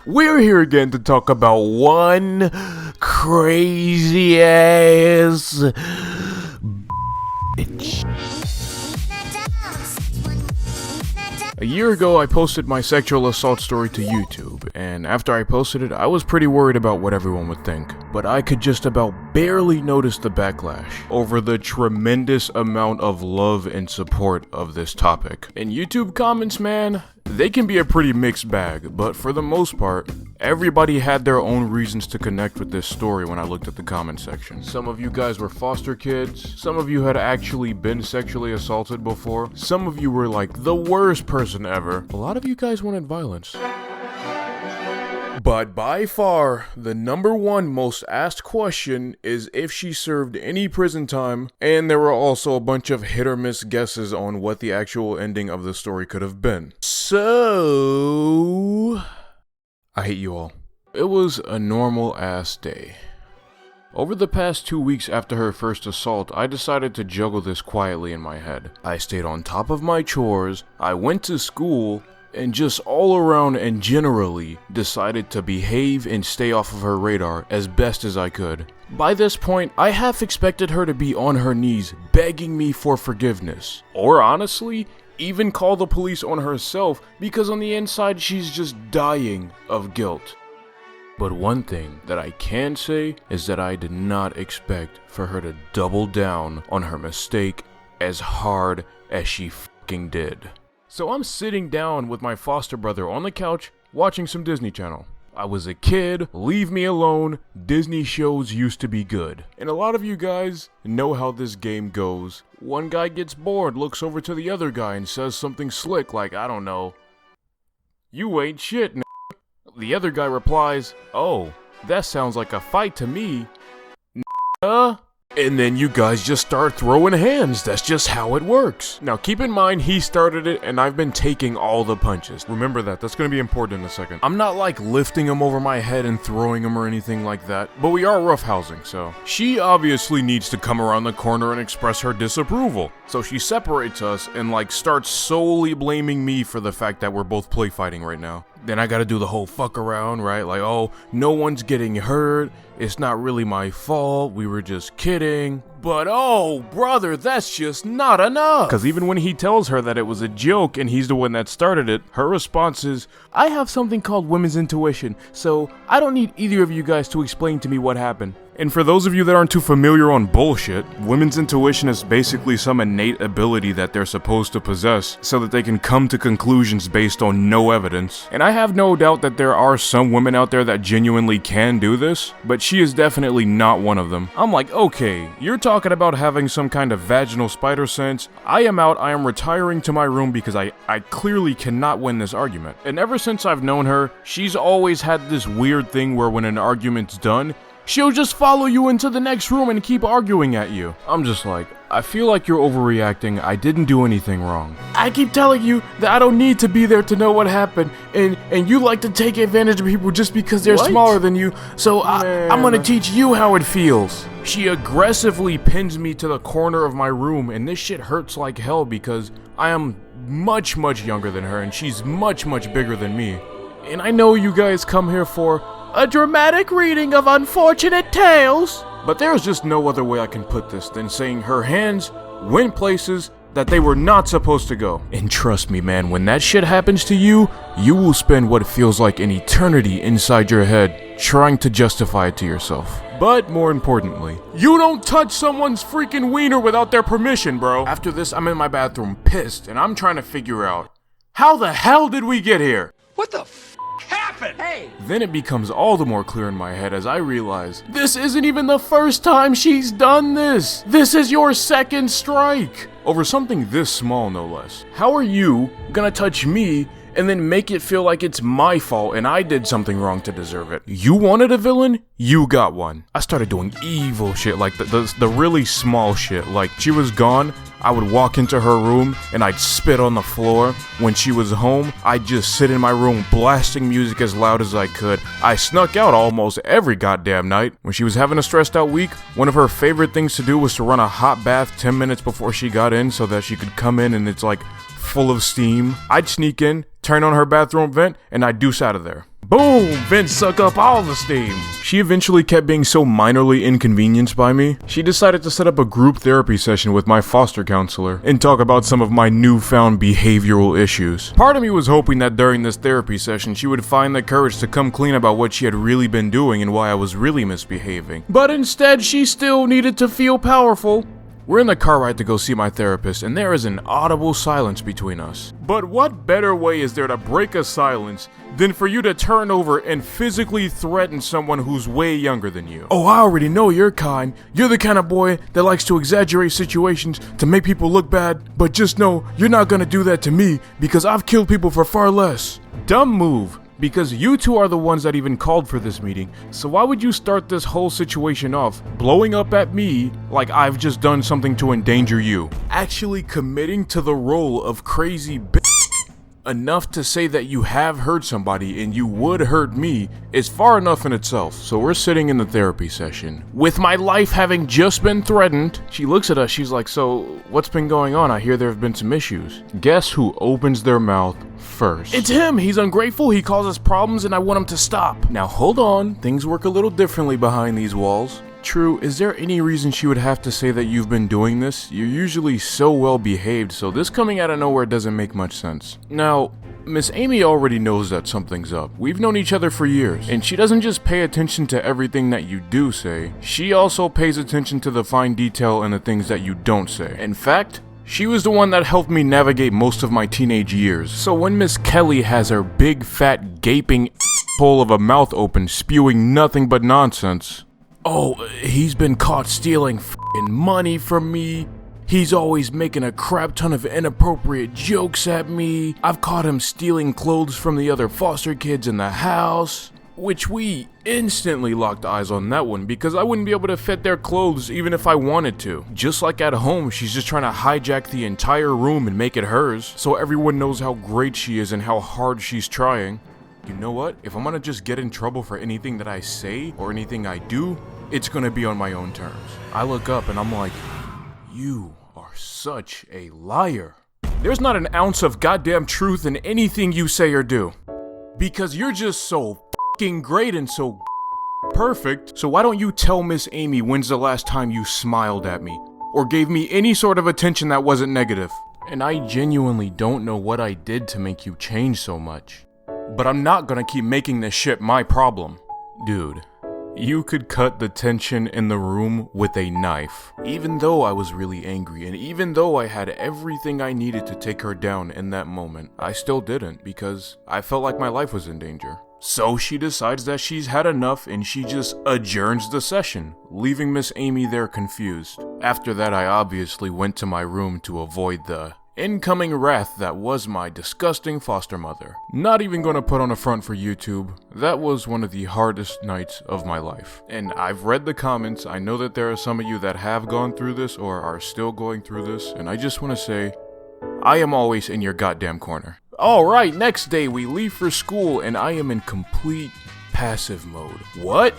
We're here again to talk about one crazy ass bitch. A year ago, I posted my sexual assault story to YouTube, and after I posted it, I was pretty worried about what everyone would think. But I could just about barely notice the backlash over the tremendous amount of love and support of this topic. And YouTube comments, man, they can be a pretty mixed bag, but for the most part, everybody had their own reasons to connect with this story when I looked at the comment section. Some of you guys were foster kids, some of you had actually been sexually assaulted before, some of you were like the worst person ever, a lot of you guys wanted violence. But by far, the number one most asked question is if she served any prison time, and there were also a bunch of hit or miss guesses on what the actual ending of the story could have been. So, I hate you all. It was a normal ass day. Over the past 2 weeks after her first assault, I decided to juggle this quietly in my head. I stayed on top of my chores, I went to school, and just all around and generally decided to behave and stay off of her radar as best as I could. By this point, I half expected her to be on her knees begging me for forgiveness. Or honestly, even call the police on herself because on the inside she's just dying of guilt. But one thing that I can say is that I did not expect for her to double down on her mistake as hard as she fucking did. So I'm sitting down with my foster brother on the couch watching some Disney Channel. I was a kid, leave me alone, Disney shows used to be good. And a lot of you guys know how this game goes. One guy gets bored, looks over to the other guy and says something slick like, I don't know, "You ain't shit, n***." The other guy replies, "Oh, that sounds like a fight to me, n***." And then you guys just start throwing hands. That's just how it works. Now keep in mind he started it and I've been taking all the punches. Remember that. That's going to be important in a second. I'm not like lifting him over my head and throwing him or anything like that. But we are roughhousing, so. She obviously needs to come around the corner and express her disapproval. So she separates us and like starts solely blaming me for the fact that we're both play fighting right now. Then I gotta do the whole fuck around, right? Like, oh, no one's getting hurt. It's not really my fault. We were just kidding. But oh, brother, that's just not enough. Because even when he tells her that it was a joke and he's the one that started it, her response is, I have something called women's intuition, so I don't need either of you guys to explain to me what happened. And for those of you that aren't too familiar on bullshit, women's intuition is basically some innate ability that they're supposed to possess so that they can come to conclusions based on no evidence. And I have no doubt that there are some women out there that genuinely can do this, but she is definitely not one of them. I'm like, okay, you're talking about having some kind of vaginal spider sense. I am out, I am retiring to my room because I clearly cannot win this argument. And ever since I've known her, she's always had this weird thing where when an argument's done, she'll just follow you into the next room and keep arguing at you. I'm just like, I feel like you're overreacting. I didn't do anything wrong. I keep telling you that I don't need to be there to know what happened, and you like to take advantage of people just because they're smaller than you, so I'm gonna teach you how it feels. She aggressively pins me to the corner of my room, and this shit hurts like hell because I am much younger than her, and she's much bigger than me. And I know you guys come here for a dramatic reading of unfortunate tales, but there's just no other way I can put this than saying her hands went places that they were not supposed to go. And trust me, man, when that shit happens to you, you will spend what feels like an eternity inside your head trying to justify it to yourself. But more importantly, you don't touch someone's freaking wiener without their permission, bro. After this, I'm in my bathroom pissed, and I'm trying to figure out, how the hell did we get here? What the happened? Hey! Then it becomes all the more clear in my head as I realize, this isn't even the first time she's done this! This is your second strike! Over something this small, no less. How are you gonna touch me and then make it feel like it's my fault and I did something wrong to deserve it? You wanted a villain? You got one. I started doing evil shit, like the really small shit. Like, she was gone, I would walk into her room and I'd spit on the floor. When she was home, I'd just sit in my room blasting music as loud as I could. I snuck out almost every goddamn night. When she was having a stressed out week, one of her favorite things to do was to run a hot bath 10 minutes before she got in so that she could come in and it's like full of steam. I'd sneak in, turn on her bathroom vent, and I'd deuce out of there. Boom! Vents suck up all the steam. She eventually kept being so minorly inconvenienced by me, she decided to set up a group therapy session with my foster counselor and talk about some of my newfound behavioral issues. Part of me was hoping that during this therapy session she would find the courage to come clean about what she had really been doing and why I was really misbehaving. But instead, she still needed to feel powerful. We're in the car ride to go see my therapist, and there is an audible silence between us. But what better way is there to break a silence than for you to turn over and physically threaten someone who's way younger than you? Oh, I already know your kind. You're the kind of boy that likes to exaggerate situations to make people look bad, but just know you're not gonna do that to me because I've killed people for far less. Dumb move. Because you two are the ones that even called for this meeting, so why would you start this whole situation off blowing up at me like I've just done something to endanger you? Actually committing to the role of crazy bitch enough to say that you have hurt somebody and you would hurt me is far enough in itself. So we're sitting in the therapy session with my life having just been threatened. She looks at us, she's like, so what's been going on? I hear there have been some issues. Guess who opens their mouth first? It's him. He's ungrateful, he causes problems, and I want him to stop. Now hold on, things work a little differently behind these walls. True, is there any reason she would have to say that you've been doing this? You're usually so well behaved, so this coming out of nowhere doesn't make much sense. Now, Miss Amy already knows that something's up. We've known each other for years, and she doesn't just pay attention to everything that you do say, she also pays attention to the fine detail and the things that you don't say. In fact, she was the one that helped me navigate most of my teenage years. So when Miss Kelly has her big fat gaping hole of a mouth open spewing nothing but nonsense, oh, he's been caught stealing f***ing money from me. He's always making a crap ton of inappropriate jokes at me. I've caught him stealing clothes from the other foster kids in the house. Which we instantly locked eyes on that one because I wouldn't be able to fit their clothes even if I wanted to. Just like at home, she's just trying to hijack the entire room and make it hers so everyone knows how great she is and how hard she's trying. You know what? If I'm gonna just get in trouble for anything that I say or anything I do, it's gonna be on my own terms. I look up and I'm like, you are such a liar. There's not an ounce of goddamn truth in anything you say or do. Because you're just so f***ing great and so perfect. So why don't you tell Miss Amy when's the last time you smiled at me? Or gave me any sort of attention that wasn't negative? And I genuinely don't know what I did to make you change so much. But I'm not gonna keep making this shit my problem. Dude, you could cut the tension in the room with a knife. Even though I was really angry, and even though I had everything I needed to take her down in that moment, I still didn't because I felt like my life was in danger. So she decides that she's had enough and she just adjourns the session, leaving Miss Amy there confused. After that, I obviously went to my room to avoid the incoming wrath that was my disgusting foster mother. Not even gonna put on a front for YouTube, that was one of the hardest nights of my life. And I've read the comments, I know that there are some of you that have gone through this or are still going through this, and I just wanna say, I am always in your goddamn corner. Alright, next day we leave for school and I am in complete passive mode. What?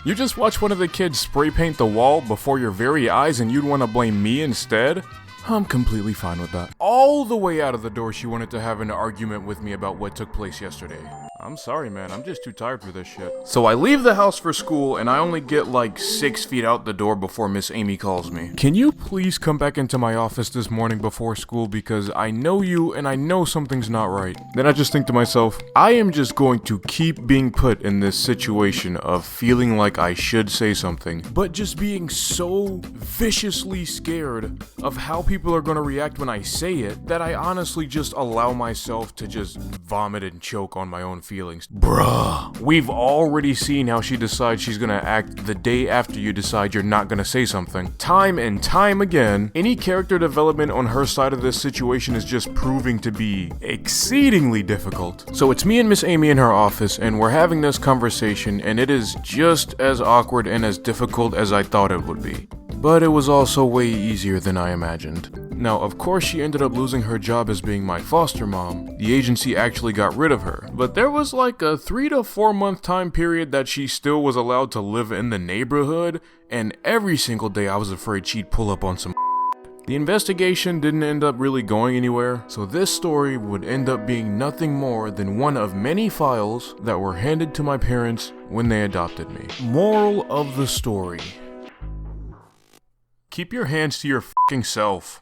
You just watched one of the kids spray paint the wall before your very eyes and you'd wanna blame me instead? I'm completely fine with that. All the way out of the door, she wanted to have an argument with me about what took place yesterday. I'm sorry, man. I'm just too tired for this shit. So I leave the house for school, and I only get like 6 feet out the door before Miss Amy calls me. Can you please come back into my office this morning before school because I know you and I know something's not right. Then I just think to myself, I am just going to keep being put in this situation of feeling like I should say something, but just being so viciously scared of how people are going to react when I say it that I honestly just allow myself to just vomit and choke on my own feelings. Bruh, we've already seen how she decides she's gonna act the day after you decide you're not gonna say something. Time and time again, any character development on her side of this situation is just proving to be exceedingly difficult. So it's me and Miss Amy in her office, and we're having this conversation, and it is just as awkward and as difficult as I thought it would be. But it was also way easier than I imagined. Now, of course, she ended up losing her job as being my foster mom. The agency actually got rid of her. But there was like a 3 to 4 month time period that she still was allowed to live in the neighborhood, and every single day I was afraid she'd pull up on some The investigation didn't end up really going anywhere, so this story would end up being nothing more than one of many files that were handed to my parents when they adopted me. Moral of the story: keep your hands to your fucking self.